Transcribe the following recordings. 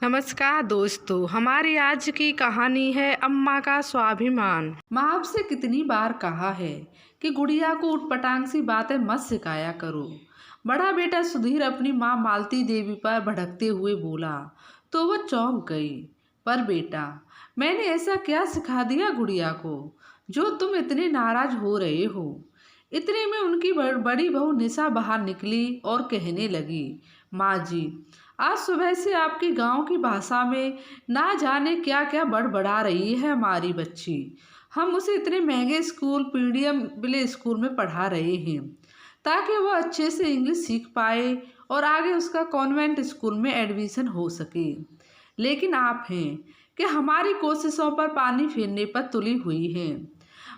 नमस्कार दोस्तों, हमारी आज की कहानी है अम्मा का स्वाभिमान। माँ आपसे कितनी बार कहा है कि गुड़िया को उटपटांग सी बातें मत सिखाया करो। बड़ा बेटा सुधीर अपनी माँ मालती देवी पर भड़कते हुए बोला तो वह चौंक गई। पर बेटा, मैंने ऐसा क्या सिखा दिया गुड़िया को जो तुम इतने नाराज हो रहे हो? इतने में उनकी बड़ी बहू निशा बाहर निकली और कहने लगी, माँ जी, आज सुबह से आपकी गांव की भाषा में ना जाने क्या क्या बड़बड़ा रही है हमारी बच्ची। हम उसे इतने महंगे स्कूल पीडीएम वाले स्कूल में पढ़ा रहे हैं ताकि वह अच्छे से इंग्लिश सीख पाए और आगे उसका कॉन्वेंट स्कूल में एडमिशन हो सके। लेकिन आप हैं कि हमारी कोशिशों पर पानी फेरने पर तुली हुई हैं।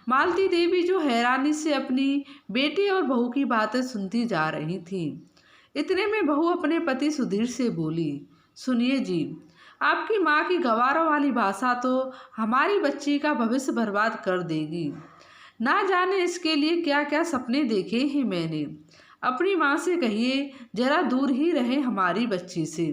मालती देवी जो हैरानी से अपनी बेटी और बहू की बातें सुनती जा रही थी। इतने में बहू अपने पति सुधीर से बोली, सुनिए जी, आपकी माँ की गवारों वाली भाषा तो हमारी बच्ची का भविष्य बर्बाद कर देगी। ना जाने इसके लिए क्या क्या सपने देखे हैं मैंने। अपनी माँ से कहिए जरा दूर ही रहे हमारी बच्ची से।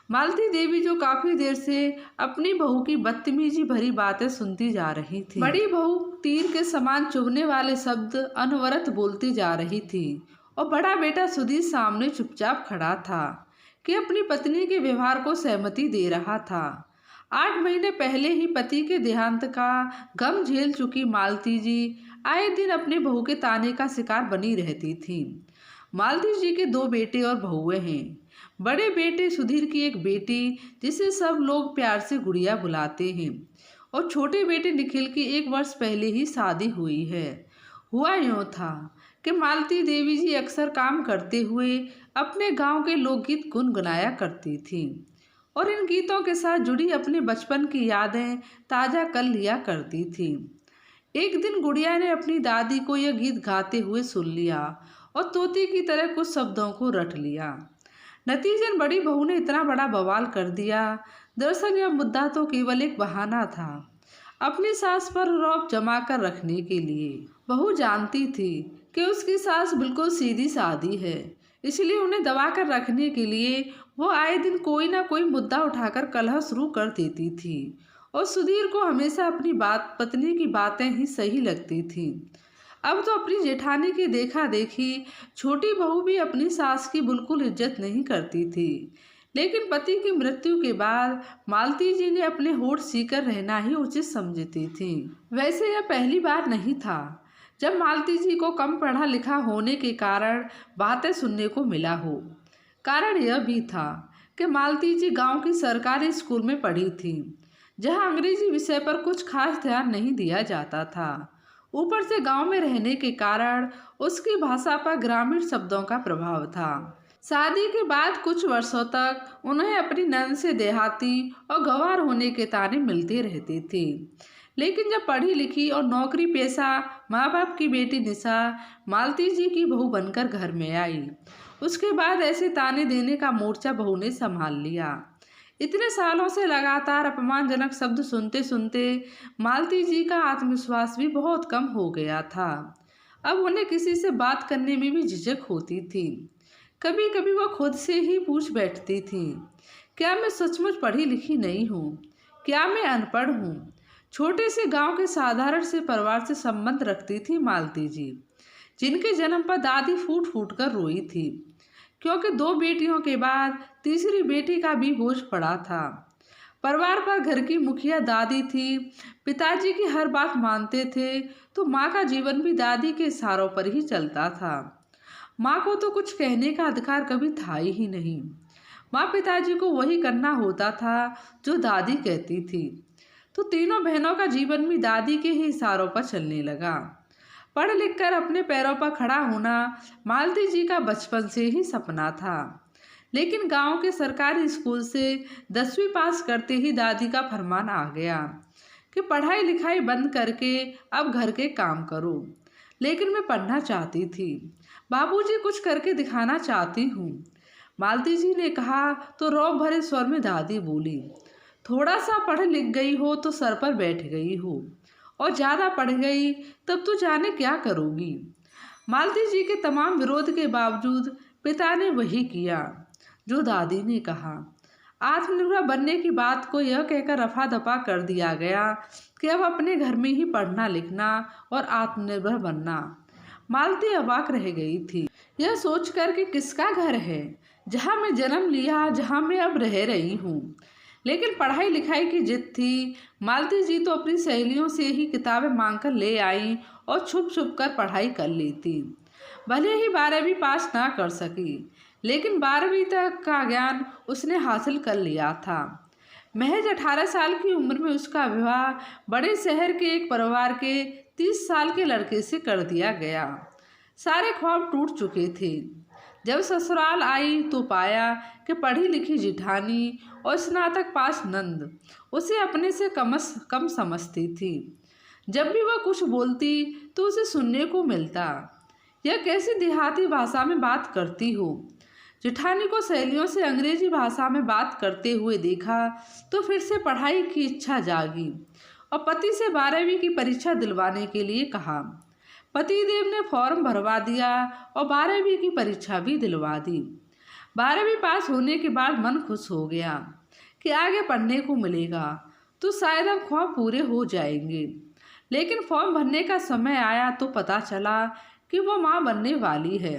मालती देवी जो काफी देर से अपनी बहू की बदतमीजी भरी बातें सुनती जा रही थी। बड़ी बहू तीर के समान चुभने वाले शब्द अनवरत बोलती जा रही थी और बड़ा बेटा सुधीर सामने चुपचाप खड़ा था कि अपनी पत्नी के व्यवहार को सहमति दे रहा था। 8 महीने पहले ही पति के देहांत का गम झेल चुकी मालती जी आए दिन अपने बहू के ताने का शिकार बनी रहती थी। मालती जी के 2 बेटे और बहुएं हैं। बड़े बेटे सुधीर की एक बेटी जिसे सब लोग प्यार से गुड़िया बुलाते हैं और छोटे बेटे निखिल की 1 वर्ष पहले ही शादी हुई है। हुआ यूँ था कि मालती देवी जी अक्सर काम करते हुए अपने गांव के लोकगीत गुनगुनाया करती थी और इन गीतों के साथ जुड़ी अपने बचपन की यादें ताज़ा कर लिया करती थी। एक दिन गुड़िया ने अपनी दादी को यह गीत गाते हुए सुन लिया और तोती की तरह कुछ शब्दों को रट लिया। नतीजन बड़ी बहू ने इतना बड़ा बवाल कर दिया। दरअसल यह मुद्दा तो केवल एक बहाना था, अपनी सास पर रौब जमा कर रखने के लिए। बहू जानती थी कि उसकी सास बिल्कुल सीधी सादी है, इसलिए उन्हें दबा कर रखने के लिए वो आए दिन कोई ना कोई मुद्दा उठाकर कलह शुरू कर देती थी और सुधीर को हमेशा अपनी पत्नी की बातें ही सही लगती थी। अब तो अपनी जेठानी की देखा देखी छोटी बहू भी अपनी सास की बिल्कुल इज्जत नहीं करती थी। लेकिन पति की मृत्यु के बाद मालती जी ने अपने होठ सीकर रहना ही उचित समझती थी। वैसे यह पहली बार नहीं था जब मालती जी को कम पढ़ा लिखा होने के कारण बातें सुनने को मिला हो। कारण यह भी था कि मालती जी गांव की सरकारी स्कूल में पढ़ी थी, जहां अंग्रेजी विषय पर कुछ खास ध्यान नहीं दिया जाता था। ऊपर से गांव में रहने के कारण उसकी भाषा पर ग्रामीण शब्दों का प्रभाव था। शादी के बाद कुछ वर्षों तक उन्हें अपनी नंद से देहाती और गंवार होने के ताने मिलते रहते थे। लेकिन जब पढ़ी लिखी और नौकरी पेशा माँ बाप की बेटी निशा मालती जी की बहू बनकर घर में आई, उसके बाद ऐसे ताने देने का मोर्चा बहू ने संभाल लिया। इतने सालों से लगातार अपमानजनक शब्द सुनते सुनते मालती जी का आत्मविश्वास भी बहुत कम हो गया था। अब उन्हें किसी से बात करने में भी झिझक होती थी। कभी कभी वह खुद से ही पूछ बैठती थी, क्या मैं सचमुच पढ़ी लिखी नहीं हूँ? क्या मैं अनपढ़ हूँ? छोटे से गांव के साधारण से परिवार से संबंध रखती थी मालती जी, जिनके जन्म पर दादी फूट फूट कर रोई थी, क्योंकि 2 बेटियों के बाद तीसरी बेटी का भी बोझ पड़ा था। परिवार पर घर की मुखिया दादी थी, पिताजी की हर बात मानते थे, तो माँ का जीवन भी दादी के इशारों पर ही चलता था। माँ को तो कुछ कहने का अधिकार कभी था ही नहीं। माँ पिताजी को वही करना होता था जो दादी कहती थी, तो तीनों बहनों का जीवन भी दादी के ही इशारों पर चलने लगा। पढ़ लिख कर अपने पैरों पर खड़ा होना मालती जी का बचपन से ही सपना था। लेकिन गांव के सरकारी स्कूल से 10वीं पास करते ही दादी का फरमान आ गया कि पढ़ाई लिखाई बंद करके अब घर के काम करो। लेकिन मैं पढ़ना चाहती थी, बाबूजी कुछ करके दिखाना चाहती हूँ, मालती जी ने कहा तो रौब भरे स्वर में दादी बोली, थोड़ा सा पढ़ लिख गई हो तो सर पर बैठ गई हो, और ज़्यादा पढ़ गई तब तो जाने क्या करोगी। मालती जी के तमाम विरोध के बावजूद पिता ने वही किया जो दादी ने कहा। आत्मनिर्भर बनने की बात को यह कहकर रफा दफा कर दिया गया कि अब अपने घर में ही पढ़ना लिखना और आत्मनिर्भर बनना। मालती अवाक रह गई थी, यह सोचकर कि किसका घर है जहाँ मैं जन्म लिया, जहाँ मैं अब रह रही हूँ। लेकिन पढ़ाई लिखाई की जिद थी। मालती जी तो अपनी सहेलियों से ही किताबें मांगकर ले आई और छुप छुप कर पढ़ाई कर लेती। भले ही 12वीं पास ना कर सकी, लेकिन 12वीं तक का ज्ञान उसने हासिल कर लिया था। महज 18 साल की उम्र में उसका विवाह बड़े शहर के एक परिवार के 30 साल के लड़के से कर दिया गया। सारे ख्वाब टूट चुके थे। जब ससुराल आई तो पाया कि पढ़ी लिखी जिठानी और स्नातक पास नंद उसे अपने से कम समझती थी। जब भी वह कुछ बोलती तो उसे सुनने को मिलता, यह कैसी देहाती भाषा में बात करती हो। जिठानी को सहेलियों से अंग्रेजी भाषा में बात करते हुए देखा तो फिर से पढ़ाई की इच्छा जागी और पति से 12वीं की परीक्षा दिलवाने के लिए कहा। पतिदेव ने फॉर्म भरवा दिया और 12वीं की परीक्षा भी दिलवा दी। 12वीं पास होने के बाद मन खुश हो गया कि आगे पढ़ने को मिलेगा तो शायद अब ख्वाब पूरे हो जाएंगे। लेकिन फॉर्म भरने का समय आया तो पता चला कि वो माँ बनने वाली है।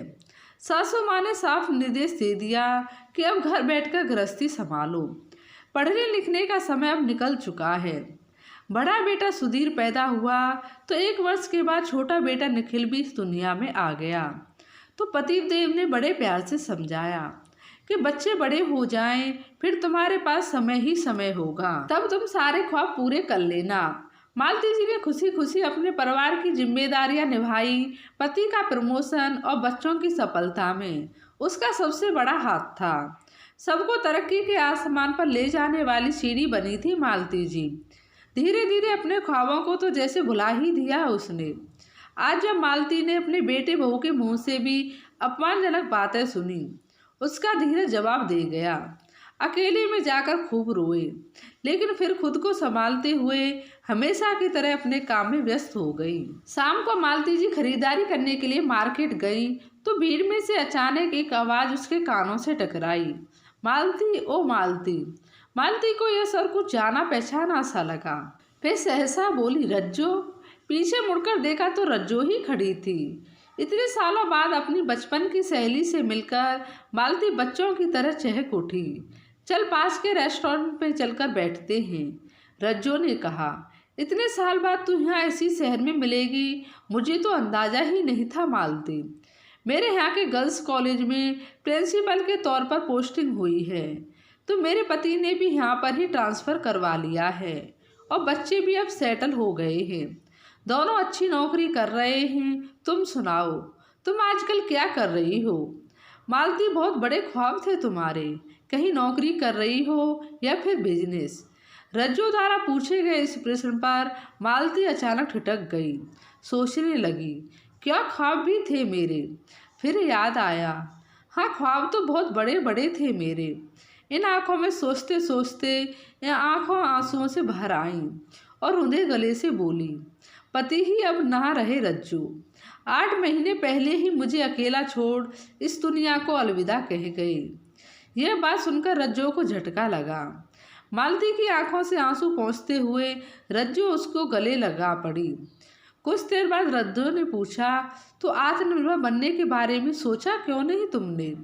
सासू माँ ने साफ निर्देश दे दिया कि अब घर बैठकर गृहस्थी संभालो, पढ़ने लिखने का समय अब निकल चुका है। बड़ा बेटा सुधीर पैदा हुआ तो 1 वर्ष के बाद छोटा बेटा निखिल भी इस दुनिया में आ गया। तो पतिदेव ने बड़े प्यार से समझाया कि बच्चे बड़े हो जाएं, फिर तुम्हारे पास समय ही समय होगा, तब तुम सारे ख्वाब पूरे कर लेना। मालती जी ने खुशी खुशी अपने परिवार की जिम्मेदारियां निभाई। पति का प्रमोशन और बच्चों की सफलता में उसका सबसे बड़ा हाथ था। सबको तरक्की के आसमान पर ले जाने वाली सीढ़ी बनी थी मालती जी। धीरे धीरे अपने ख्वाबों को तो जैसे भुला ही दिया उसने। आज जब मालती ने अपने बेटे बहू के मुंह से भी अपमानजनक बातें सुनी, उसका धीरज जवाब दे गया। अकेले में जाकर खूब रोए, लेकिन फिर खुद को संभालते हुए हमेशा की तरह अपने काम में व्यस्त हो गई। शाम को मालती जी खरीदारी करने के लिए मार्केट गई तो भीड़ में से अचानक एक आवाज़ उसके कानों से टकराई, मालती, ओ मालती। मालती को यह सर कुछ जाना पहचाना सा लगा। फिर सहसा बोली, रज्जो। पीछे मुड़कर देखा तो रज्जो ही खड़ी थी। इतने सालों बाद अपनी बचपन की सहेली से मिलकर मालती बच्चों की तरह चहक उठी। चल पास के रेस्टोरेंट में चलकर बैठते हैं, रज्जो ने कहा। इतने साल बाद तू यहाँ ऐसी शहर में मिलेगी, मुझे तो अंदाज़ा ही नहीं था मालती। मेरे यहाँ के गर्ल्स कॉलेज में प्रिंसिपल के तौर पर पोस्टिंग हुई है, तो मेरे पति ने भी यहाँ पर ही ट्रांसफ़र करवा लिया है और बच्चे भी अब सेटल हो गए हैं। दोनों अच्छी नौकरी कर रहे हैं। तुम सुनाओ, तुम आजकल क्या कर रही हो? मालती, बहुत बड़े ख्वाब थे तुम्हारे, कहीं नौकरी कर रही हो या फिर बिजनेस? रज्जो द्वारा पूछे गए इस प्रश्न पर मालती अचानक ठिठक गई। सोचने लगी, क्या ख्वाब भी थे मेरे? फिर याद आया, हाँ ख्वाब तो बहुत बड़े बड़े थे मेरे। इन आँखों में सोचते सोचते यह आँखों आंसुओं से भर आईं और उन्हें गले से बोली, पति ही अब ना रहे रज्जू। 8 महीने पहले ही मुझे अकेला छोड़ इस दुनिया को अलविदा कह गए। यह बात सुनकर रज्जो को झटका लगा। मालती की आंखों से आंसू पोंछते हुए रज्जो उसको गले लगा पड़ी। कुछ देर बाद रज्जो ने पूछा, तो आत्मनिर्भर बनने के बारे में सोचा क्यों नहीं तुमने?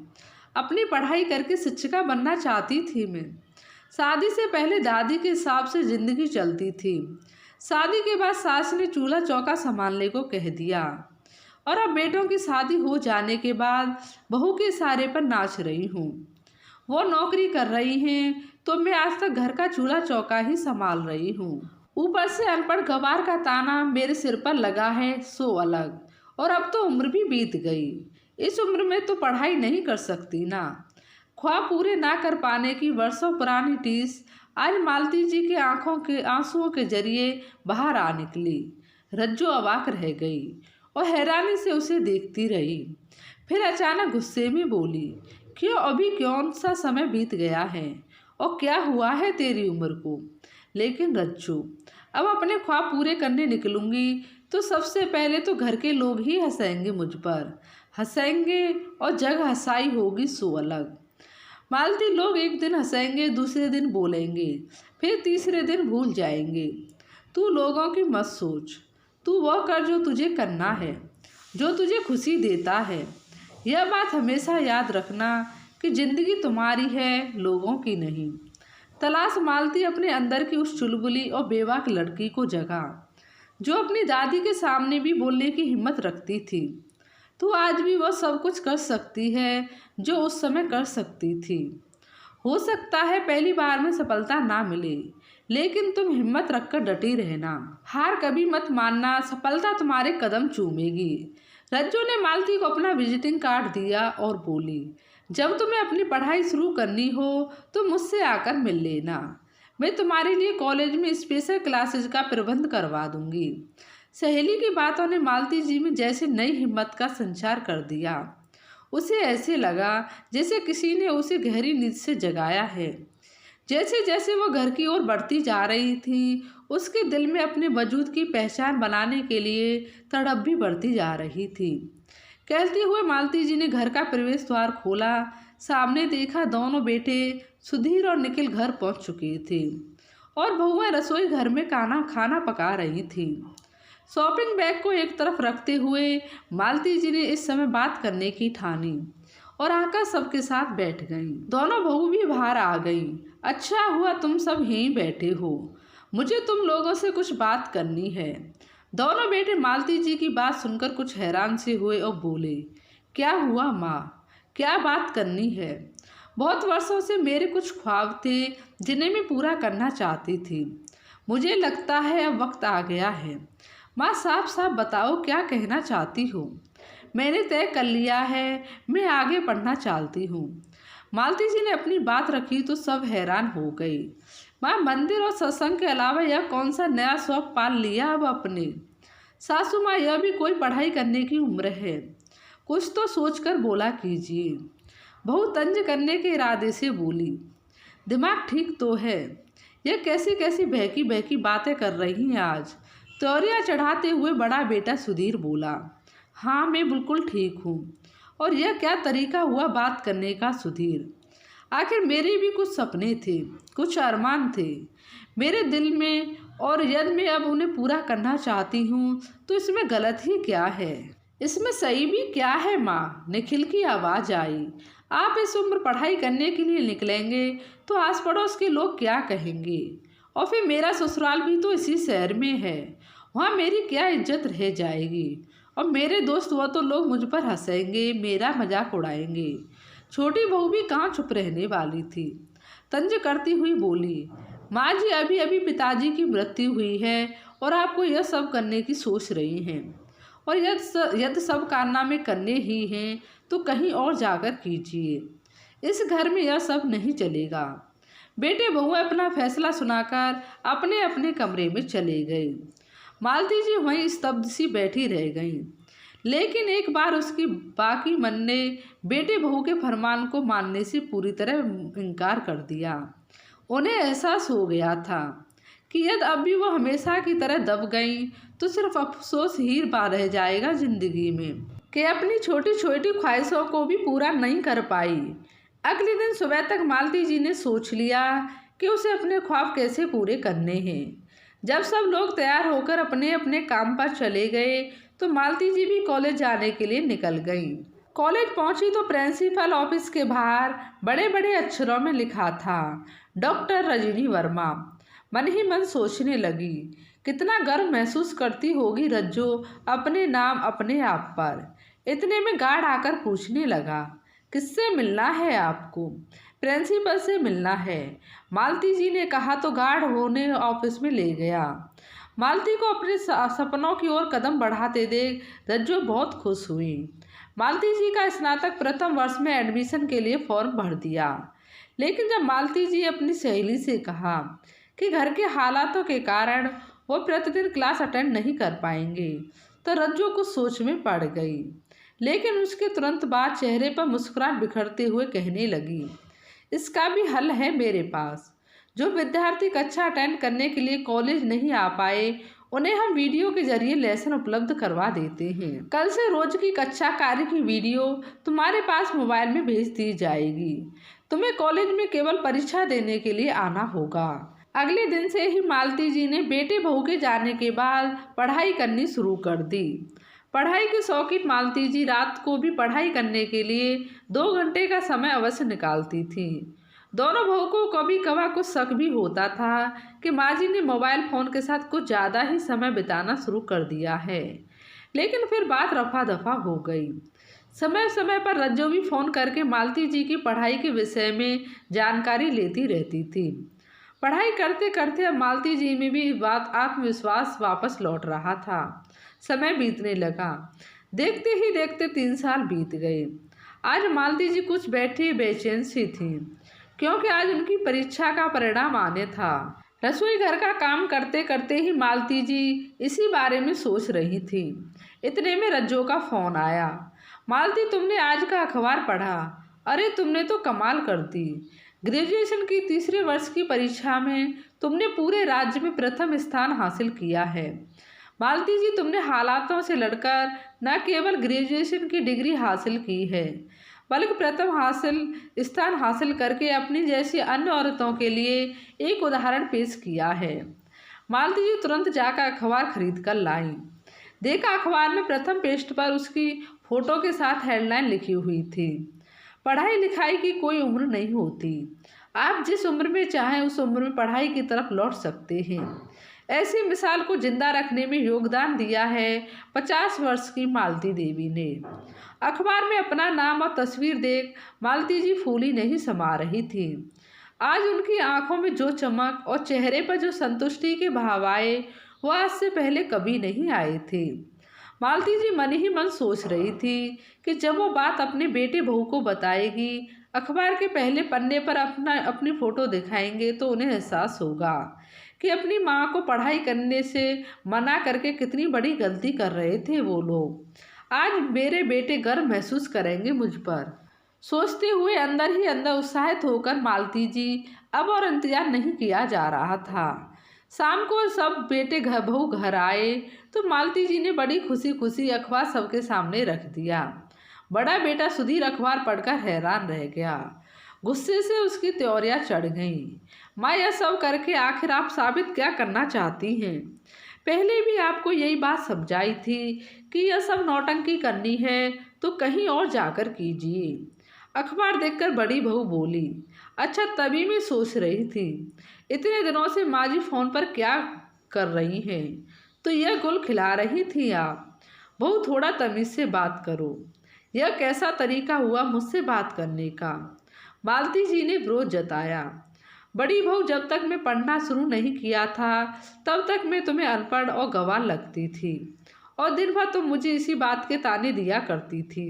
अपनी पढ़ाई करके शिक्षिका बनना चाहती थी मैं। शादी से पहले दादी के हिसाब से ज़िंदगी चलती थी। शादी के बाद सास ने चूल्हा चौका संभालने को कह दिया और अब बेटों की शादी हो जाने के बाद बहू के इशारे पर नाच रही हूँ। वो नौकरी कर रही हैं तो मैं आज तक घर का चूल्हा चौका ही संभाल रही हूँ। ऊपर से अनपढ़ गवार का ताना मेरे सिर पर लगा है सो अलग। और अब तो उम्र भी बीत गई। इस उम्र में तो पढ़ाई नहीं कर सकती ना। ख्वाब पूरे ना कर पाने की वर्षों पुरानी टीस आज मालती जी के आंखों के आंसुओं के जरिए बाहर आ निकली। रज्जो अवाक रह गई और हैरानी से उसे देखती रही। फिर अचानक गुस्से में बोली, क्यों अभी कौन सा समय बीत गया है और क्या हुआ है तेरी उम्र को? लेकिन रज्जो, अब अपने ख्वाब पूरे करने निकलूंगी तो सबसे पहले तो घर के लोग ही हंसेंगे मुझ पर, हंसेंगे और जग हंसाई होगी सो अलग। मालती, लोग एक दिन हंसेंगे, दूसरे दिन बोलेंगे, फिर तीसरे दिन भूल जाएंगे। तू लोगों की मत सोच, तू वो कर जो तुझे करना है, जो तुझे खुशी देता है। यह बात हमेशा याद रखना कि जिंदगी तुम्हारी है, लोगों की नहीं। तलाश मालती अपने अंदर की उस चुलबुली और बेबाक लड़की को जगा, जो अपनी दादी के सामने भी बोलने की हिम्मत रखती थी। तू आज भी वह सब कुछ कर सकती है जो उस समय कर सकती थी। हो सकता है पहली बार में सफलता ना मिले, लेकिन तुम हिम्मत रखकर डटी रहना। हार कभी मत मानना, सफलता तुम्हारे कदम चूमेगी। रज्जू ने मालती को अपना विजिटिंग कार्ड दिया और बोली, जब तुम्हें अपनी पढ़ाई शुरू करनी हो तो मुझसे आकर मिल लेना। मैं तुम्हारे लिए कॉलेज में स्पेशल क्लासेज का प्रबंध करवा दूंगी। सहेली की बातों ने मालती जी में जैसे नई हिम्मत का संचार कर दिया। उसे ऐसे लगा जैसे किसी ने उसे गहरी नींद से जगाया है। जैसे जैसे वो घर की ओर बढ़ती जा रही थी, उसके दिल में अपने वजूद की पहचान बनाने के लिए तड़प भी बढ़ती जा रही थी। कहते हुए मालती जी ने घर का प्रवेश द्वार खोला। सामने देखा दोनों बेटे सुधीर और निखिल घर पहुंच चुके थे और बहुएं रसोई घर में खाना पका रही थी। शॉपिंग बैग को एक तरफ रखते हुए मालती जी ने इस समय बात करने की ठानी और आकर सबके साथ बैठ गईं। दोनों बहू भी बाहर आ गईं। अच्छा हुआ तुम सब यहीं बैठे हो, मुझे तुम लोगों से कुछ बात करनी है। दोनों बेटे मालती जी की बात सुनकर कुछ हैरान से हुए और बोले, क्या हुआ माँ, क्या बात करनी है? बहुत वर्षों से मेरे कुछ ख्वाब थे जिन्हें मैं पूरा करना चाहती थी। मुझे लगता है अब वक्त आ गया है। माँ साफ साफ बताओ क्या कहना चाहती हो। मैंने तय कर लिया है, मैं आगे पढ़ना चाहती हूँ। मालती जी ने अपनी बात रखी तो सब हैरान हो गई। माँ, मंदिर और सत्संग के अलावा यह कौन सा नया शौक पाल लिया अब अपने? सासू माँ, यह भी कोई पढ़ाई करने की उम्र है, कुछ तो सोचकर बोला कीजिए। बहू तंज करने के इरादे से बोली, दिमाग ठीक तो है, यह कैसी कैसी बहकी बहकी बातें कर रही हैं आज? तौरिया चढ़ाते हुए बड़ा बेटा सुधीर बोला, हाँ मैं बिल्कुल ठीक हूँ। और यह क्या तरीका हुआ बात करने का सुधीर? आखिर मेरे भी कुछ सपने थे, कुछ अरमान थे मेरे दिल में, और यदि मैं अब उन्हें पूरा करना चाहती हूँ तो इसमें गलत ही क्या है? इसमें सही भी क्या है माँ? निखिल की आवाज़ आई। आप इस उम्र पढ़ाई करने के लिए निकलेंगे तो आस पड़ोस के लोग क्या कहेंगे? और फिर मेरा ससुराल भी तो इसी शहर में है, वहाँ मेरी क्या इज्जत रह जाएगी? और मेरे दोस्त हुआ तो लोग मुझ पर हंसेंगे, मेरा मजाक उड़ाएंगे। छोटी बहू भी कहाँ चुप रहने वाली थी, तंज करती हुई बोली, माँ जी अभी अभी पिताजी की मृत्यु हुई है और आपको यह सब करने की सोच रही हैं, और यदि सब कारनामे करने ही हैं तो कहीं और जाकर कीजिए। इस घर में यह सब नहीं चलेगा। बेटे बहुएं अपना फैसला सुनाकर अपने अपने कमरे में चले गए। मालती जी वहीं स्तब्ध सी बैठी रह गईं। लेकिन एक बार उसकी बाकी मन ने बेटे बहू के फरमान को मानने से पूरी तरह इनकार कर दिया। उन्हें एहसास हो गया था कि यदि अब भी वो हमेशा की तरह दब गईं तो सिर्फ अफसोस ही रह जाएगा जिंदगी में, कि अपनी छोटी छोटी ख्वाहिशों को भी पूरा नहीं कर पाई। अगले दिन सुबह तक मालती जी ने सोच लिया कि उसे अपने ख्वाब कैसे पूरे करने हैं। जब सब लोग तैयार होकर अपने अपने काम पर चले गए तो मालती जी भी कॉलेज जाने के लिए निकल गईं। कॉलेज पहुंची तो प्रिंसिपल ऑफिस के बाहर बड़े बड़े अक्षरों में लिखा था, डॉक्टर रजनी वर्मा। मन ही मन सोचने लगी, कितना गर्व महसूस करती होगी रज्जो अपने नाम अपने आप पर। इतने में गार्ड आकर पूछने लगा, किससे मिलना है आपको? प्रिंसिपल से मिलना है, मालती जी ने कहा तो गार्ड होने ऑफिस में ले गया। मालती को अपने सपनों की ओर कदम बढ़ाते देख रज्जो बहुत खुश हुई। मालती जी का स्नातक प्रथम वर्ष में एडमिशन के लिए फॉर्म भर दिया। लेकिन जब मालती जी अपनी सहेली से कहा कि घर के हालातों के कारण वो प्रतिदिन क्लास अटेंड नहीं कर पाएंगे तो रज्जो कुछ सोच में पड़ गई। लेकिन उसके तुरंत बाद चेहरे पर मुस्कुराहट बिखरते हुए कहने लगी, इसका भी हल है मेरे पास। जो विद्यार्थी कक्षा अटेंड करने के लिए कॉलेज नहीं आ पाए उन्हें हम वीडियो के जरिए लेसन उपलब्ध करवा देते हैं। कल से रोज की कक्षा कार्य की वीडियो तुम्हारे पास मोबाइल में भेज दी जाएगी। तुम्हें कॉलेज में केवल परीक्षा देने के लिए आना होगा। अगले दिन से ही मालती जी ने बेटे बहू के जाने के बाद पढ़ाई करनी शुरू कर दी। पढ़ाई की शौकीन मालती जी रात को भी पढ़ाई करने के लिए 2 घंटे का समय अवश्य निकालती थी। दोनों बहू को कभी कभार कुछ शक भी होता था कि माँ जी ने मोबाइल फ़ोन के साथ कुछ ज़्यादा ही समय बिताना शुरू कर दिया है, लेकिन फिर बात रफा दफा हो गई। समय समय पर रज्जो भी फ़ोन करके मालती जी की पढ़ाई के विषय में जानकारी लेती रहती थी। पढ़ाई करते करते अब मालती जी में भी बात आत्मविश्वास वापस लौट रहा था। समय बीतने लगा। देखते ही देखते 3 साल बीत गए। आज मालती जी कुछ बैठी बेचैन सी थी, क्योंकि आज उनकी परीक्षा का परिणाम आने था। रसोई घर का काम करते करते ही मालती जी इसी बारे में सोच रही थी। इतने में रज्जो का फ़ोन आया। मालती, तुमने आज का अखबार पढ़ा? अरे तुमने तो कमाल कर दी। ग्रेजुएशन की तीसरे वर्ष की परीक्षा में तुमने पूरे राज्य में प्रथम स्थान हासिल किया है। मालती जी, तुमने हालातों से लड़कर न केवल ग्रेजुएशन की डिग्री हासिल की है, बल्कि प्रथम स्थान हासिल करके अपनी जैसी अन्य औरतों के लिए एक उदाहरण पेश किया है। मालती जी तुरंत जाकर अखबार खरीद कर लाई। देखा, अखबार में प्रथम पृष्ठ पर उसकी फ़ोटो के साथ हेडलाइन लिखी हुई थी, पढ़ाई लिखाई की कोई उम्र नहीं होती। आप जिस उम्र में चाहें उस उम्र में पढ़ाई की तरफ लौट सकते हैं। ऐसी मिसाल को जिंदा रखने में योगदान दिया है 50 वर्ष की मालती देवी ने। अखबार में अपना नाम और तस्वीर देख मालती जी फूली नहीं समा रही थी। आज उनकी आंखों में जो चमक और चेहरे पर जो संतुष्टि के भाव आए, वह आज से पहले कभी नहीं आए थे। मालती जी मन ही मन सोच रही थी कि जब वो बात अपने बेटे बहू को बताएगी, अखबार के पहले पन्ने पर अपनी फ़ोटो दिखाएंगे, तो उन्हें एहसास होगा कि अपनी माँ को पढ़ाई करने से मना करके कितनी बड़ी गलती कर रहे थे वो लोग। आज मेरे बेटे गर्व महसूस करेंगे मुझ पर। सोचते हुए अंदर ही अंदर उत्साहित होकर मालती जी अब और इंतजार नहीं किया जा रहा था। शाम को सब बेटे बहू घर आए तो मालती जी ने बड़ी खुशी खुशी अखबार सबके सामने रख दिया। बड़ा बेटा सुधीर अखबार पढ़कर हैरान रह गया। गुस्से से उसकी त्योरियां चढ़ गईं। माँ, यह सब करके आखिर आप साबित क्या करना चाहती हैं? पहले भी आपको यही बात समझाई थी कि यह सब नौटंकी करनी है तो कहीं और जाकर कीजिए। अखबार देखकर बड़ी बहू बोली। अच्छा, तभी मैं सोच रही थी इतने दिनों से माँ जी फ़ोन पर क्या कर रही हैं, तो यह गुल खिला रही थी आप। बहू, थोड़ा तमीज़ से बात करो। यह कैसा तरीका हुआ मुझसे बात करने का? मालती जी ने विरोध जताया। बड़ी बहू, जब तक मैं पढ़ना शुरू नहीं किया था तब तक मैं तुम्हें अनपढ़ और गंवार लगती थी, और दिन भर तुम मुझे इसी बात के ताने दिया करती थी।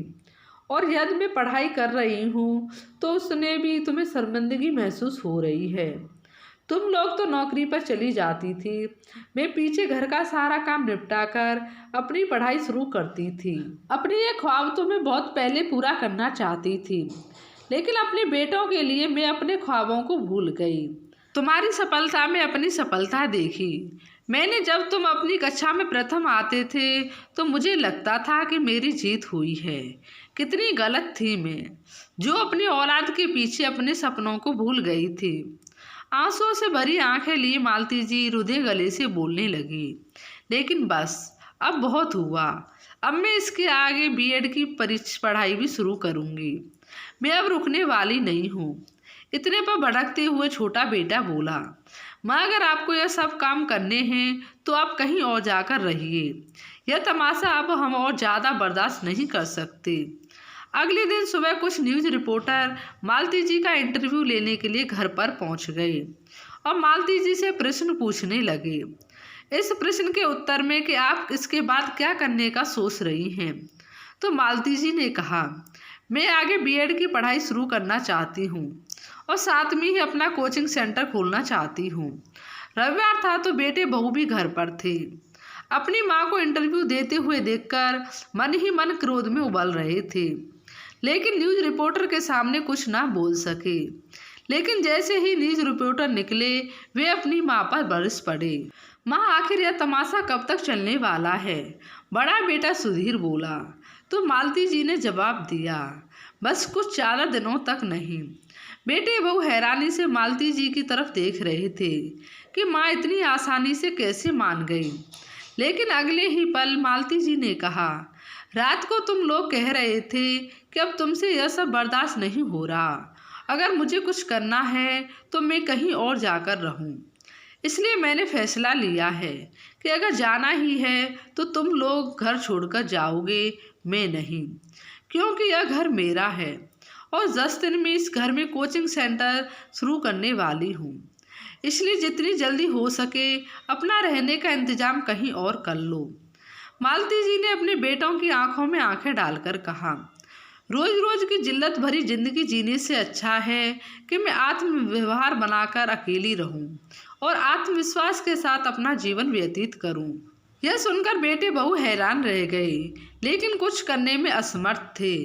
और यदि मैं पढ़ाई कर रही हूँ तो उसने भी तुम्हें शर्मिंदगी महसूस हो रही है। तुम लोग तो नौकरी पर चली जाती थी, मैं पीछे घर का सारा काम निपटा कर अपनी पढ़ाई शुरू करती थी। अपने ये ख्वाब तो मैं बहुत पहले पूरा करना चाहती थी, लेकिन अपने बेटों के लिए मैं अपने ख्वाबों को भूल गई। तुम्हारी सफलता में अपनी सफलता देखी। मैंने जब तुम अपनी कक्षा में प्रथम आते थे तो मुझे लगता था कि मेरी जीत हुई है। कितनी गलत थी मैं, जो अपनी औलाद के पीछे अपने सपनों को भूल गई थी। आंसुओं से भरी आंखें लिए मालती जी रुधे गले से बोलने लगी। लेकिन बस, अब बहुत हुआ। अब मैं इसके आगे बीएड की पढ़ाई भी शुरू करूँगी। मैं अब रुकने वाली नहीं हूँ। इतने पर भड़कते हुए छोटा बेटा बोला, माँ, अगर आपको यह सब काम करने हैं तो आप कहीं और जाकर रहिए। यह तमाशा अब हम और ज़्यादा बर्दाश्त नहीं कर सकते। अगले दिन सुबह कुछ न्यूज़ रिपोर्टर मालती जी का इंटरव्यू लेने के लिए घर पर पहुंच गए और मालती जी से प्रश्न पूछने लगे। इस प्रश्न के उत्तर में कि आप इसके बाद क्या करने का सोच रही हैं, तो मालती जी ने कहा, मैं आगे बीएड की पढ़ाई शुरू करना चाहती हूँ और साथ में ही अपना कोचिंग सेंटर खोलना चाहती हूँ। रविवार था तो बेटे बहू भी घर पर थे। अपनी माँ को इंटरव्यू देते हुए देखकर मन ही मन क्रोध में उबल रहे थे, लेकिन न्यूज़ रिपोर्टर के सामने कुछ ना बोल सके। लेकिन जैसे ही नीज रिपोर्टर निकले वे अपनी माँ पर बरस पड़े। माँ, आखिर यह तमाशा कब तक चलने वाला है? बड़ा बेटा सुधीर बोला। तो मालती जी ने जवाब दिया, बस कुछ ज़्यादा दिनों तक नहीं। बेटे बहू हैरानी से मालती जी की तरफ देख रहे थे कि माँ इतनी आसानी से कैसे मान गई। लेकिन अगले ही पल मालती जी ने कहा, रात को तुम लोग कह रहे थे कि अब तुमसे यह सब बर्दाश्त नहीं हो रहा। अगर मुझे कुछ करना है तो मैं कहीं और जाकर रहूं। इसलिए मैंने फैसला लिया है कि अगर जाना ही है तो तुम लोग घर छोड़कर जाओगे, मैं नहीं, क्योंकि यह घर मेरा है और 10 दिन में इस घर में कोचिंग सेंटर शुरू करने वाली हूँ। इसलिए जितनी जल्दी हो सके अपना रहने का इंतजाम कहीं और कर लो। मालती जी ने अपने बेटों की आंखों में आंखें डालकर कहा, रोज रोज की जिल्लत भरी जिंदगी जीने से अच्छा है कि मैं आत्मव्यवहार बनाकर अकेली रहूं और आत्मविश्वास के साथ अपना जीवन व्यतीत करूं। यह सुनकर बेटे बहू हैरान रह गए, लेकिन कुछ करने में असमर्थ थे,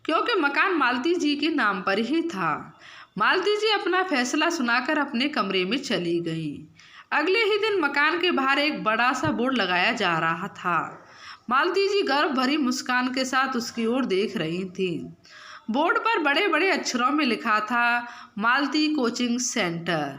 क्योंकि मकान मालती जी के नाम पर ही था। मालती जी अपना फैसला सुनाकर अपने कमरे में चली गईं। अगले ही दिन मकान के बाहर एक बड़ा सा बोर्ड लगाया जा रहा था। मालती जी गर्व भरी मुस्कान के साथ उसकी ओर देख रही थीं। बोर्ड पर बड़े बड़े अक्षरों में लिखा था, मालती कोचिंग सेंटर।